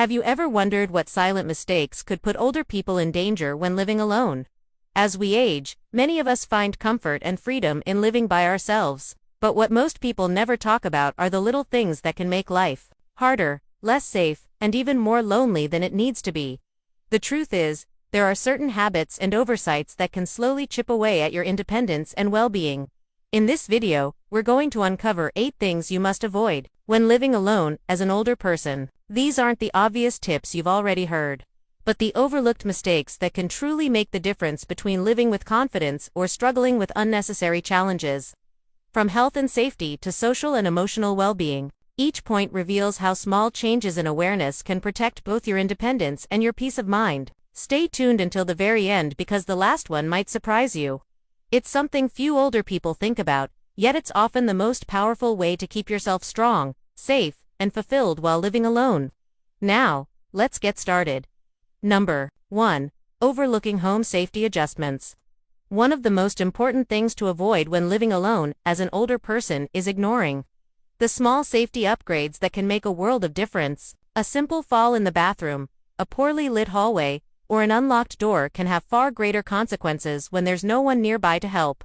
Have you ever wondered what silent mistakes could put older people in danger when living alone? As we age, many of us find comfort and freedom in living by ourselves. But what most people never talk about are the little things that can make life harder, less safe, and even more lonely than it needs to be. The truth is, there are certain habits and oversights that can slowly chip away at your independence and well-being. In this video, we're going to uncover 8 things you must avoid when living alone as an older person. These aren't the obvious tips you've already heard, but the overlooked mistakes that can truly make the difference between living with confidence or struggling with unnecessary challenges. From health and safety to social and emotional well-being, each point reveals how small changes in awareness can protect both your independence and your peace of mind. Stay tuned until the very end because the last one might surprise you. It's something few older people think about, yet it's often the most powerful way to keep yourself strong, safe, and fulfilled while living alone. Now, let's get started. Number 1. Overlooking home safety adjustments. One of the most important things to avoid when living alone as an older person is ignoring the small safety upgrades that can make a world of difference. A simple fall in the bathroom, a poorly lit hallway, or an unlocked door can have far greater consequences when there's no one nearby to help.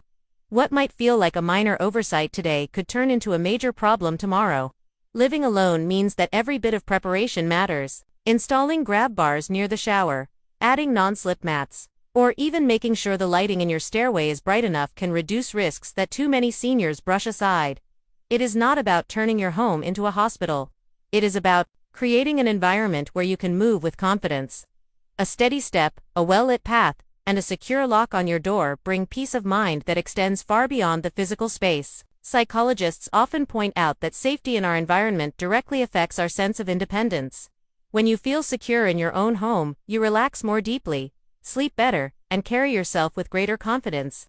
What might feel like a minor oversight today could turn into a major problem tomorrow. Living alone means that every bit of preparation matters. Installing grab bars near the shower, adding non-slip mats, or even making sure the lighting in your stairway is bright enough can reduce risks that too many seniors brush aside. It is not about turning your home into a hospital. It is about creating an environment where you can move with confidence. A steady step, a well-lit path, and a secure lock on your door bring peace of mind that extends far beyond the physical space. Psychologists often point out that safety in our environment directly affects our sense of independence. When you feel secure in your own home, you relax more deeply, sleep better, and carry yourself with greater confidence.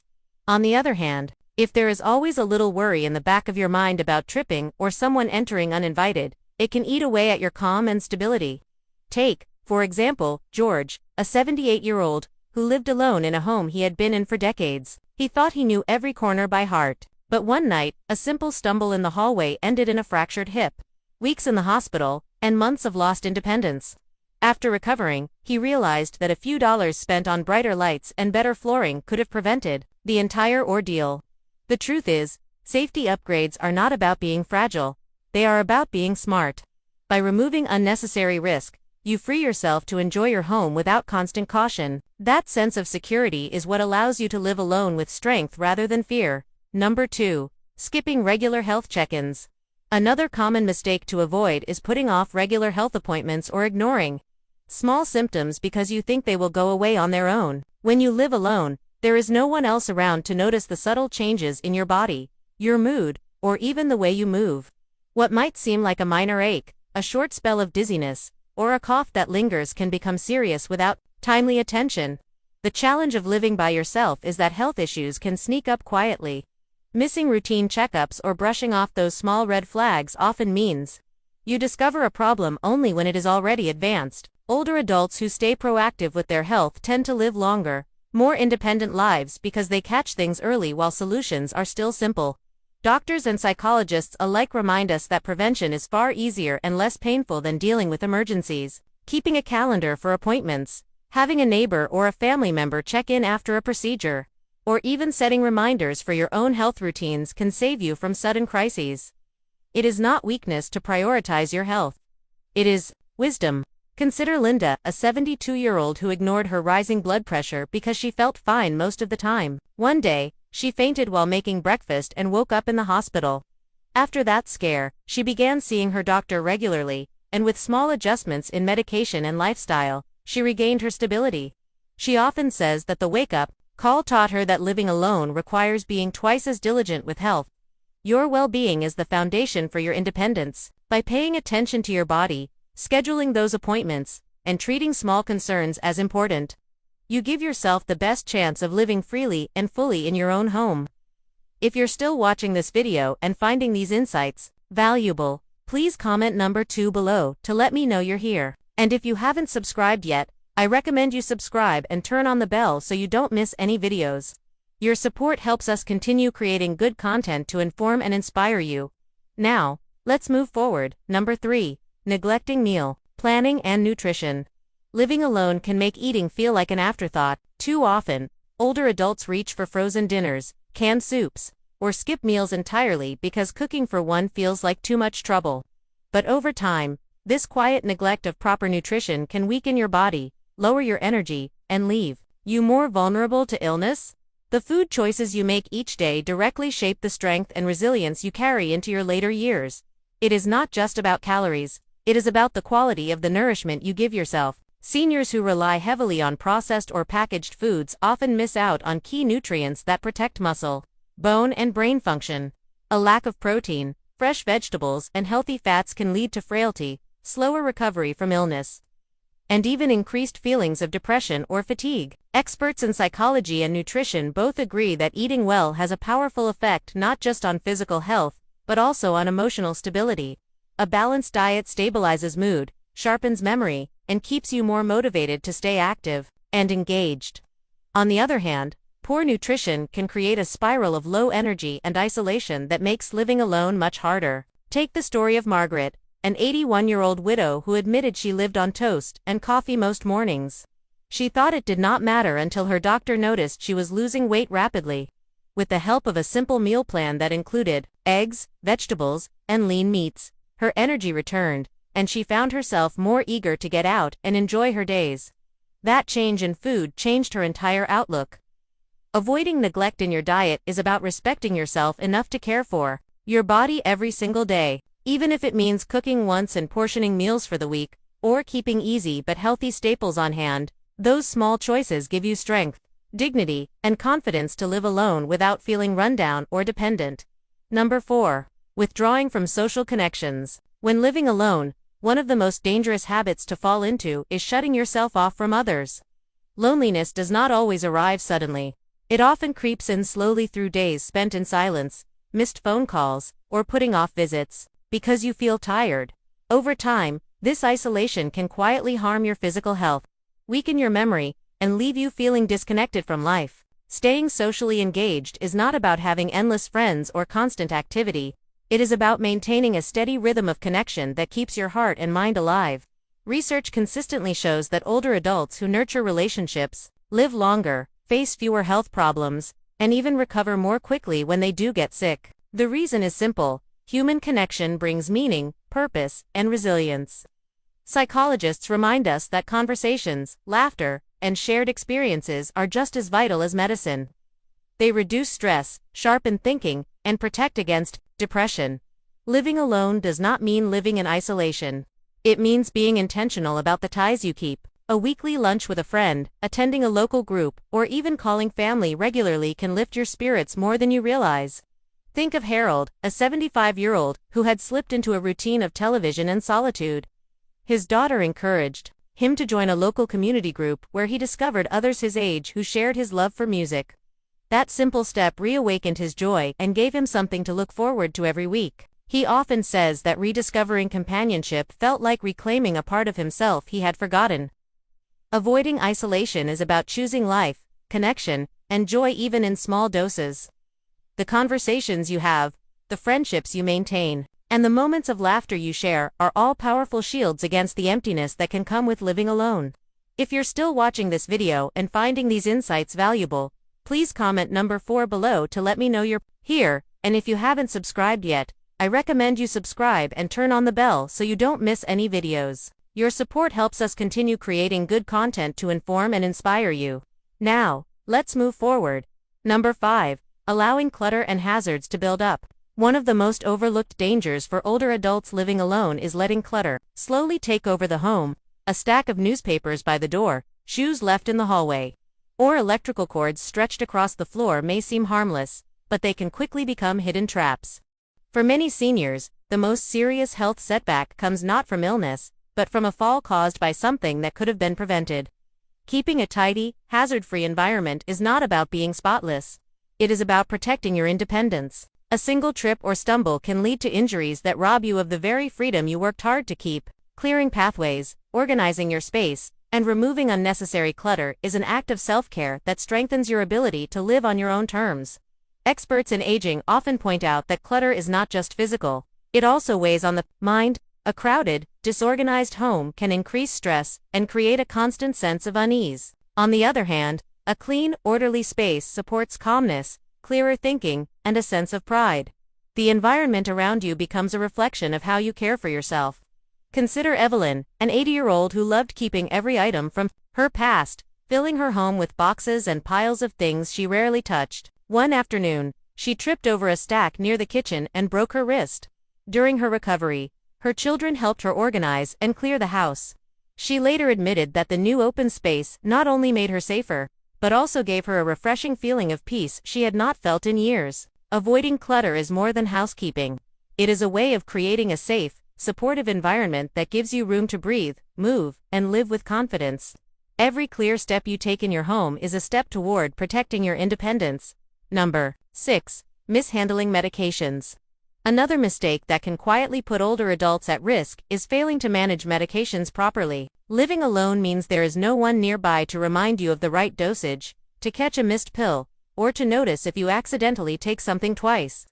On the other hand, if there is always a little worry in the back of your mind about tripping or someone entering uninvited, it can eat away at your calm and stability. Take, for example, George, a 78-year-old, who lived alone in a home he had been in for decades. He thought he knew every corner by heart. But one night, a simple stumble in the hallway ended in a fractured hip, weeks in the hospital, and months of lost independence. After recovering, he realized that a few dollars spent on brighter lights and better flooring could have prevented the entire ordeal. The truth is, safety upgrades are not about being fragile. They are about being smart. By removing unnecessary risk, you free yourself to enjoy your home without constant caution. That sense of security is what allows you to live alone with strength rather than fear. Number 2. Skipping regular health check-ins. Another common mistake to avoid is putting off regular health appointments or ignoring small symptoms because you think they will go away on their own. When you live alone, there is no one else around to notice the subtle changes in your body, your mood, or even the way you move. What might seem like a minor ache, a short spell of dizziness, or a cough that lingers can become serious without timely attention. The challenge of living by yourself is that health issues can sneak up quietly. Missing routine checkups or brushing off those small red flags often means you discover a problem only when it is already advanced. Older adults who stay proactive with their health tend to live longer, more independent lives because they catch things early while solutions are still simple. Doctors and psychologists alike remind us that prevention is far easier and less painful than dealing with emergencies. Keeping a calendar for appointments, having a neighbor or a family member check in after a procedure, or even setting reminders for your own health routines can save you from sudden crises. It is not weakness to prioritize your health. It is wisdom. Consider Linda, a 72-year-old who ignored her rising blood pressure because she felt fine most of the time. One day, she fainted while making breakfast and woke up in the hospital. After that scare, she began seeing her doctor regularly, and with small adjustments in medication and lifestyle, she regained her stability. She often says that the wake-up call taught her that living alone requires being twice as diligent with health. Your well-being is the foundation for your independence. By paying attention to your body, scheduling those appointments, and treating small concerns as important, you give yourself the best chance of living freely and fully in your own home. If you're still watching this video and finding these insights valuable, please comment number 2 below to let me know you're here. And if you haven't subscribed yet, I recommend you subscribe and turn on the bell so you don't miss any videos. Your support helps us continue creating good content to inform and inspire you. Now, let's move forward. Number 3. Neglecting meal Planning and nutrition. Living alone can make eating feel like an afterthought. Too often, older adults reach for frozen dinners, canned soups, or skip meals entirely because cooking for one feels like too much trouble. But over time, this quiet neglect of proper nutrition can weaken your body, lower your energy, and leave you more vulnerable to illness. The food choices you make each day directly shape the strength and resilience you carry into your later years. It is not just about calories, it is about the quality of the nourishment you give yourself. Seniors who rely heavily on processed or packaged foods often miss out on key nutrients that protect muscle, bone, and brain function. A lack of protein, fresh vegetables, and healthy fats can lead to frailty, slower recovery from illness, and even increased feelings of depression or fatigue. Experts in psychology and nutrition both agree that eating well has a powerful effect not just on physical health, but also on emotional stability. A balanced diet stabilizes mood, sharpens memory, and keeps you more motivated to stay active and engaged. On the other hand, poor nutrition can create a spiral of low energy and isolation that makes living alone much harder. Take the story of Margaret, an 81-year-old widow who admitted she lived on toast and coffee most mornings. She thought it did not matter until her doctor noticed she was losing weight rapidly. With the help of a simple meal plan that included eggs, vegetables, and lean meats, her energy returned, and she found herself more eager to get out and enjoy her days. That change in food changed her entire outlook. Avoiding neglect in your diet is about respecting yourself enough to care for your body every single day, even if it means cooking once and portioning meals for the week, or keeping easy but healthy staples on hand. Those small choices give you strength, dignity, and confidence to live alone without feeling run down or dependent. Number 4. Withdrawing from social connections. When living alone, one of the most dangerous habits to fall into is shutting yourself off from others. Loneliness does not always arrive suddenly. It often creeps in slowly through days spent in silence, missed phone calls, or putting off visits because you feel tired. Over time, this isolation can quietly harm your physical health, weaken your memory, and leave you feeling disconnected from life. Staying socially engaged is not about having endless friends or constant activity. It is about maintaining a steady rhythm of connection that keeps your heart and mind alive. Research consistently shows that older adults who nurture relationships live longer, face fewer health problems, and even recover more quickly when they do get sick. The reason is simple: human connection brings meaning, purpose, and resilience. Psychologists remind us that conversations, laughter, and shared experiences are just as vital as medicine. They reduce stress, sharpen thinking, and protect against depression. Living alone does not mean living in isolation. It means being intentional about the ties you keep. A weekly lunch with a friend, attending a local group, or even calling family regularly can lift your spirits more than you realize. Think of Harold, a 75-year-old who had slipped into a routine of television and solitude. His daughter encouraged him to join a local community group where he discovered others his age who shared his love for music. That simple step reawakened his joy and gave him something to look forward to every week. He often says that rediscovering companionship felt like reclaiming a part of himself he had forgotten. Avoiding isolation is about choosing life, connection, and joy even in small doses. The conversations you have, the friendships you maintain, and the moments of laughter you share are all powerful shields against the emptiness that can come with living alone. If you're still watching this video and finding these insights valuable, please comment number 4 below to let me know you're here, and if you haven't subscribed yet, I recommend you subscribe and turn on the bell so you don't miss any videos. Your support helps us continue creating good content to inform and inspire you. Now, let's move forward. Number 5. Allowing clutter and hazards to build up. One of the most overlooked dangers for older adults living alone is letting clutter slowly take over the home. A stack of newspapers by the door, shoes left in the hallway, or electrical cords stretched across the floor may seem harmless, but they can quickly become hidden traps. For many seniors, the most serious health setback comes not from illness, but from a fall caused by something that could have been prevented. Keeping a tidy, hazard-free environment is not about being spotless. It is about protecting your independence. A single trip or stumble can lead to injuries that rob you of the very freedom you worked hard to keep. Clearing pathways, organizing your space, and removing unnecessary clutter is an act of self-care that strengthens your ability to live on your own terms. Experts in aging often point out that clutter is not just physical, it also weighs on the mind. A crowded, disorganized home can increase stress and create a constant sense of unease. On the other hand, a clean, orderly space supports calmness, clearer thinking, and a sense of pride. The environment around you becomes a reflection of how you care for yourself. Consider Evelyn, an 80-year-old who loved keeping every item from her past, filling her home with boxes and piles of things she rarely touched. One afternoon, she tripped over a stack near the kitchen and broke her wrist. During her recovery, her children helped her organize and clear the house. She later admitted that the new open space not only made her safer, but also gave her a refreshing feeling of peace she had not felt in years. Avoiding clutter is more than housekeeping. It is a way of creating a safe, supportive environment that gives you room to breathe, move, and live with confidence. Every clear step you take in your home is a step toward protecting your independence. Number 6. Mishandling medications. Another mistake that can quietly put older adults at risk is failing to manage medications properly. Living alone means there is no one nearby to remind you of the right dosage, to catch a missed pill, or to notice if you accidentally take something twice.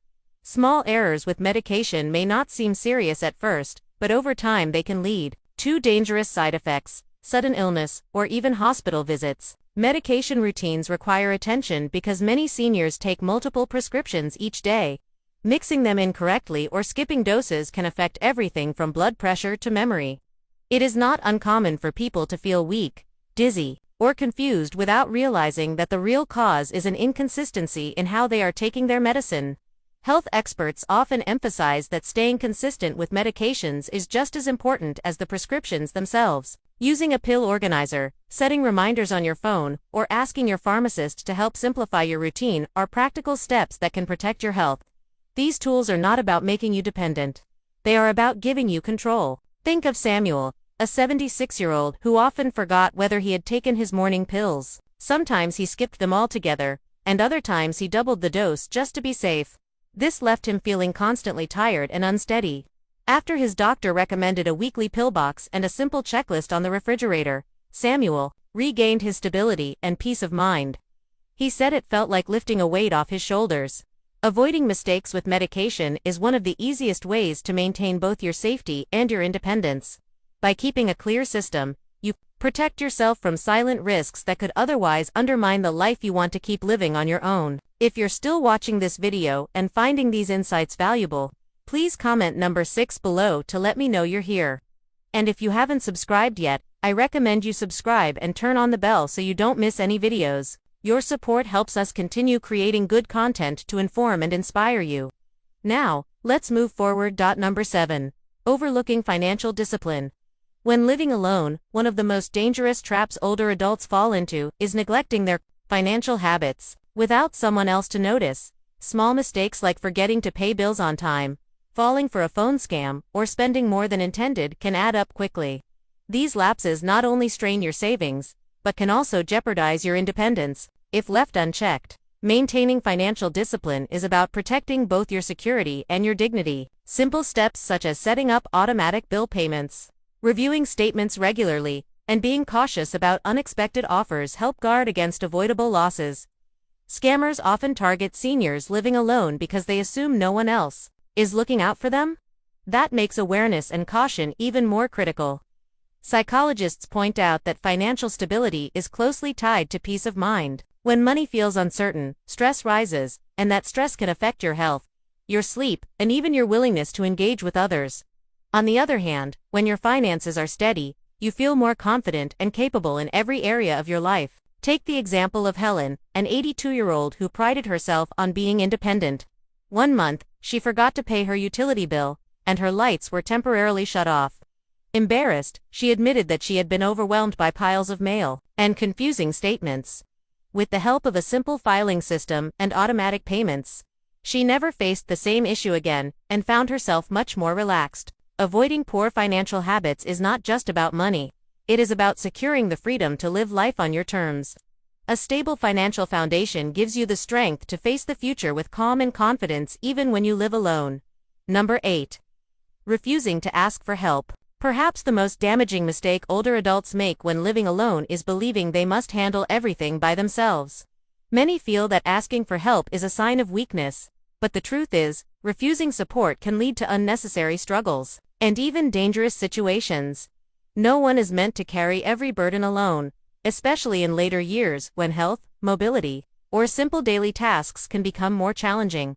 Small errors with medication may not seem serious at first, but over time they can lead to dangerous side effects, sudden illness, or even hospital visits. Medication routines require attention because many seniors take multiple prescriptions each day. Mixing them incorrectly or skipping doses can affect everything from blood pressure to memory. It is not uncommon for people to feel weak, dizzy, or confused without realizing that the real cause is an inconsistency in how they are taking their medicine. Health experts often emphasize that staying consistent with medications is just as important as the prescriptions themselves. Using a pill organizer, setting reminders on your phone, or asking your pharmacist to help simplify your routine are practical steps that can protect your health. These tools are not about making you dependent. They are about giving you control. Think of Samuel, a 76-year-old who often forgot whether he had taken his morning pills. Sometimes he skipped them altogether, and other times he doubled the dose just to be safe. This left him feeling constantly tired and unsteady. After his doctor recommended a weekly pill box and a simple checklist on the refrigerator, Samuel regained his stability and peace of mind. He said it felt like lifting a weight off his shoulders. Avoiding mistakes with medication is one of the easiest ways to maintain both your safety and your independence. By keeping a clear system, you protect yourself from silent risks that could otherwise undermine the life you want to keep living on your own. If you're still watching this video and finding these insights valuable, please comment number 6 below to let me know you're here. And if you haven't subscribed yet, I recommend you subscribe and turn on the bell so you don't miss any videos. Your support helps us continue creating good content to inform and inspire you. Now, let's move forward. Number 7. Overlooking financial discipline. When living alone, one of the most dangerous traps older adults fall into is neglecting their financial habits. Without someone else to notice, small mistakes like forgetting to pay bills on time, falling for a phone scam, or spending more than intended can add up quickly. These lapses not only strain your savings, but can also jeopardize your independence if left unchecked. Maintaining financial discipline is about protecting both your security and your dignity. Simple steps such as setting up automatic bill payments, reviewing statements regularly, and being cautious about unexpected offers help guard against avoidable losses. Scammers often target seniors living alone because they assume no one else is looking out for them. That makes awareness and caution even more critical. Psychologists point out that financial stability is closely tied to peace of mind. When money feels uncertain, stress rises, and that stress can affect your health, your sleep, and even your willingness to engage with others. On the other hand, when your finances are steady, you feel more confident and capable in every area of your life. Take the example of Helen, an 82-year-old who prided herself on being independent. One month, she forgot to pay her utility bill, and her lights were temporarily shut off. Embarrassed, she admitted that she had been overwhelmed by piles of mail and confusing statements. With the help of a simple filing system and automatic payments, she never faced the same issue again and found herself much more relaxed. Avoiding poor financial habits is not just about money. It is about securing the freedom to live life on your terms. A stable financial foundation gives you the strength to face the future with calm and confidence even when you live alone. Number 8. Refusing to ask for help. Perhaps the most damaging mistake older adults make when living alone is believing they must handle everything by themselves. Many feel that asking for help is a sign of weakness, but the truth is, refusing support can lead to unnecessary struggles. and even dangerous situations. No one is meant to carry every burden alone, especially in later years when health, mobility, or simple daily tasks can become more challenging.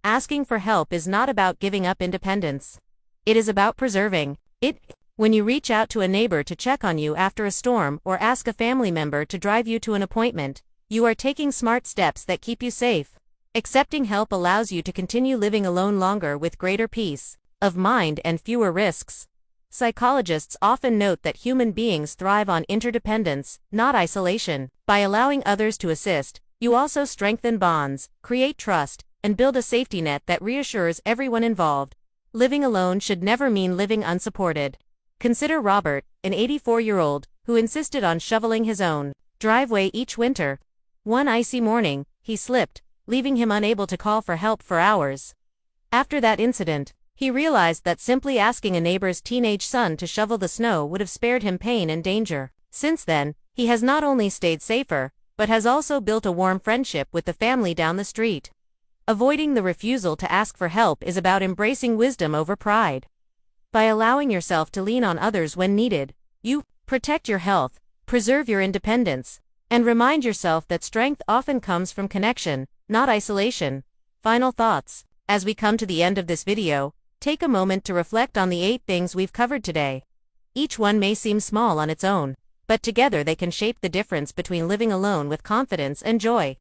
Asking for help is not about giving up independence. It is about preserving it. When you reach out to a neighbor to check on you after a storm or ask a family member to drive you to an appointment, you are taking smart steps that keep you safe. Accepting help allows you to continue living alone longer with greater peace of mind and fewer risks. Psychologists often note that human beings thrive on interdependence, not isolation. By allowing others to assist, you also strengthen bonds, create trust, and build a safety net that reassures everyone involved. Living alone should never mean living unsupported. Consider Robert, an 84-year-old, who insisted on shoveling his own driveway each winter. One icy morning, he slipped, leaving him unable to call for help for hours. After that incident, he realized that simply asking a neighbor's teenage son to shovel the snow would have spared him pain and danger. Since then, he has not only stayed safer, but has also built a warm friendship with the family down the street. Avoiding the refusal to ask for help is about embracing wisdom over pride. By allowing yourself to lean on others when needed, you protect your health, preserve your independence, and remind yourself that strength often comes from connection, not isolation. Final thoughts. As we come to the end of this video, take a moment to reflect on the 8 things we've covered today. Each one may seem small on its own, but together they can shape the difference between living alone with confidence and joy,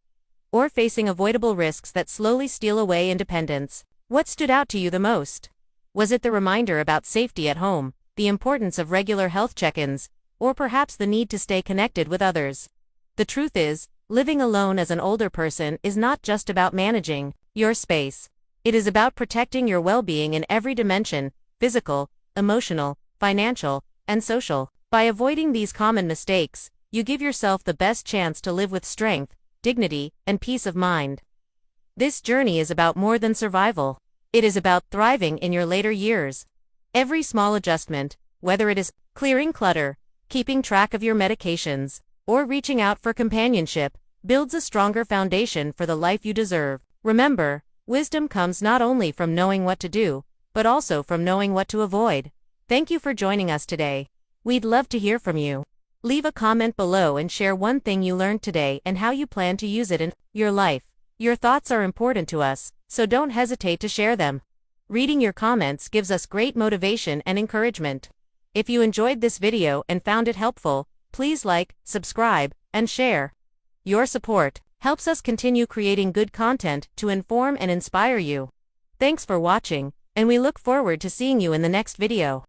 or facing avoidable risks that slowly steal away independence. What stood out to you the most? Was it the reminder about safety at home, the importance of regular health check-ins, or perhaps the need to stay connected with others? The truth is, living alone as an older person is not just about managing your space. It is about protecting your well-being in every dimension: physical, emotional, financial, and social. By avoiding these common mistakes, you give yourself the best chance to live with strength, dignity, and peace of mind. This journey is about more than survival. It is about thriving in your later years. Every small adjustment, whether it is clearing clutter, keeping track of your medications, or reaching out for companionship, builds a stronger foundation for the life you deserve. Remember, wisdom comes not only from knowing what to do, but also from knowing what to avoid. Thank you for joining us today. We'd love to hear from you. Leave a comment below and share one thing you learned today and how you plan to use it in your life. Your thoughts are important to us, so don't hesitate to share them. Reading your comments gives us great motivation and encouragement. If you enjoyed this video and found it helpful, please like, subscribe, and share. Your support helps us continue creating good content to inform and inspire you. Thanks for watching, and we look forward to seeing you in the next video.